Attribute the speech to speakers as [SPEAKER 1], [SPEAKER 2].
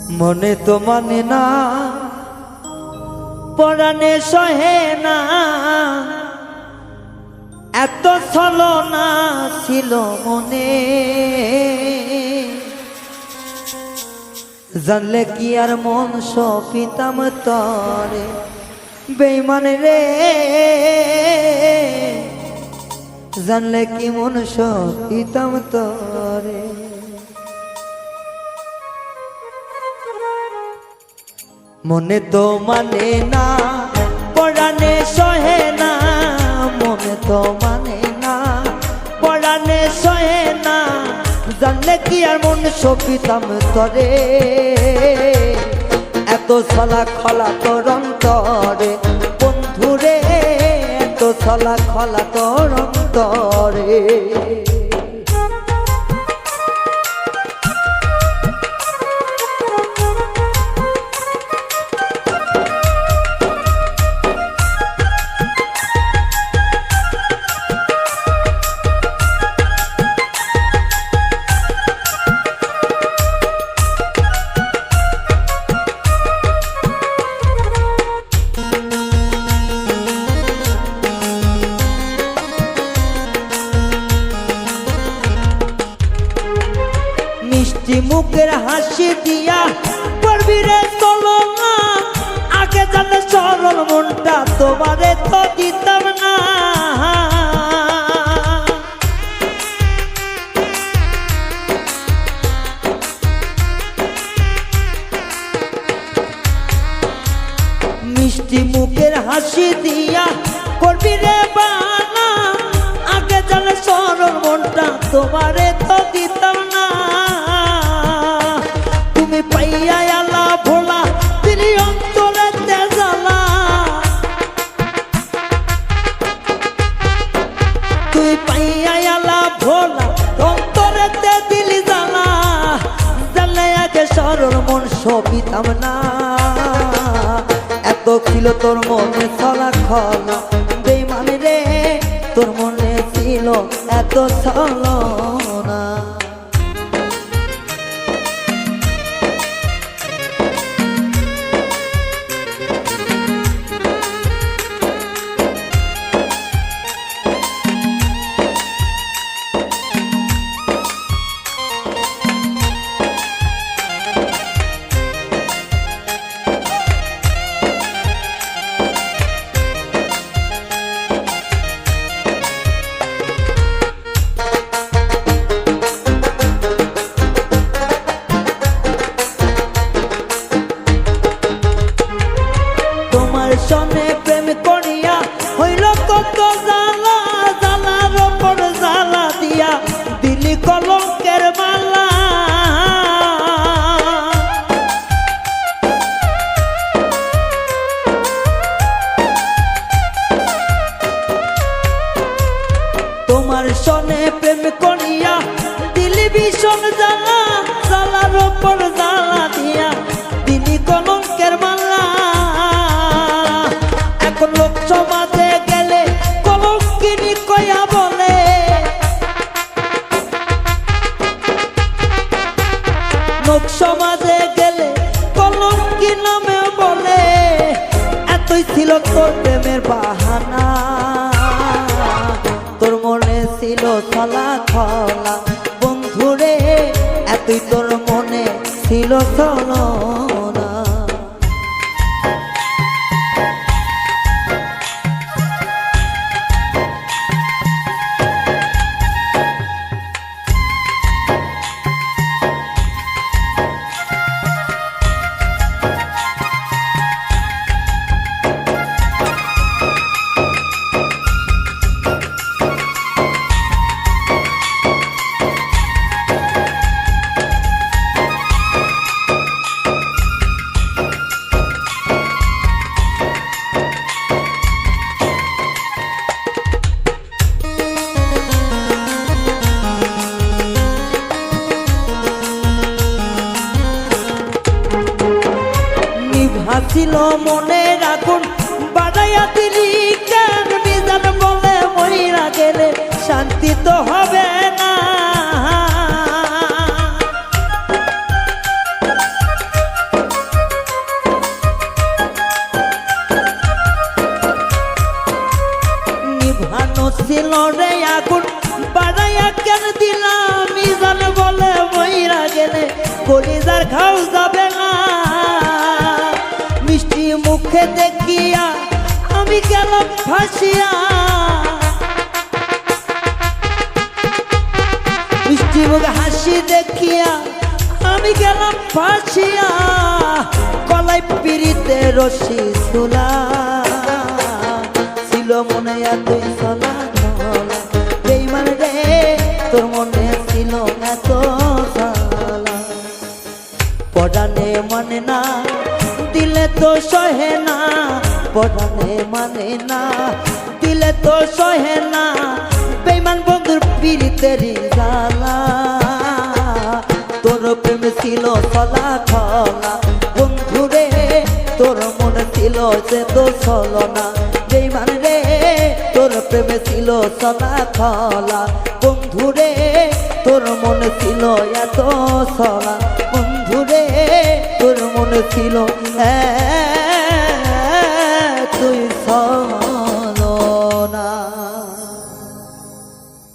[SPEAKER 1] মনে তো মানে না, পরাণে সহে না, এত ছলনা ছিল মনে। জানলে কি আর মন সপিতাম তরে, বেঈমান রে, জানলে কি মন সপিতাম তরে। মনে তো মানে না, পরাণে সহে না, মনে তো মানে না, পরাণে সহে না, জানলে কি আর মন সপিতাম তরে। এত ছলা খলা তোর অন্তরে বন্ধুরে, এত ছলা খলা তোর অন্তরে। মিষ্টি মুখের হাসি দিয়া করবি রে তুলনা, আগে জানলে সরল মনটা তোমারে তো দিতাম না। মিষ্টি মুখের হাসি দিয়া করবি রে বানা, আগে জানলে সরল মনটা তোমারে তো দিতাম না। তুমি পাইয়া আলা ভোলা তিনি অন্তরে তেজালা, তুই পাইয়া আলা ভোলা অন্তরে তে দিলি জ্বালা। জানলে আগে সরল মন সপিতাম না, এত ছিল তোর মনে ছলা খলা, বেঈমান রে, তোর মনে ছিল এত ছলনা। সনে প্রেম করিয়া হইল কত জ্বালা, জ্বালার ওপর জ্বালা দিয়া দিলি কলঙ্কের মালা। তোমার সনে প্রেম করিয়া দিলি ভীষণ জ্বালা, জ্বালার ওপর জ্বালা দিয়া দিলি কলঙ্কের মালা। লোক সমাজে গেলে কলঙ্কিনী কয়া বলে, লোক সমাজে গেলে কলঙ্কি নামে বলে। এতই ছিল তোর প্রেমের বাহানা, তোর মনে ছিল ছলা খলা বন্ধুরে, এতই তোর মনে ছিল ছলনা। ছিল মনে রাখুন বাড়াইয়া দিলি কেন, বিজান বলে মইরা গেলে শান্তি তো হবে না। গেলে কলিজার ঘাও যাবে না। মিষ্টি মুখে দেখিয়া আমি গেলাম ফাঁসিয়া, মিষ্টি মুখে হাসি দেখিয়া আমি গেলাম ফাঁসিয়া। গলায় পিড়িতে রশি ঝুলা, ছিল মনে এতই চলা চলা। বেঈমান রে তোর মনে ছিল এত জ্বালা। পরাণে মানে না দিলে তো সহে না, পরাণে মানে না দিলে তো সহে না। বেঈমান বন্ধুর পিড়িতেরই জ্বালা, তোর প্রেমে ছিল চলা খলা। বন্ধুরে তোর মনে ছিল যে তো চলো না। বেঈমান রে তোর প্রেমে ছিল চলা খলা। বন্ধুরে তোর মনে ছিল এত চলা। বন্ধুরে তোর মনে ছিল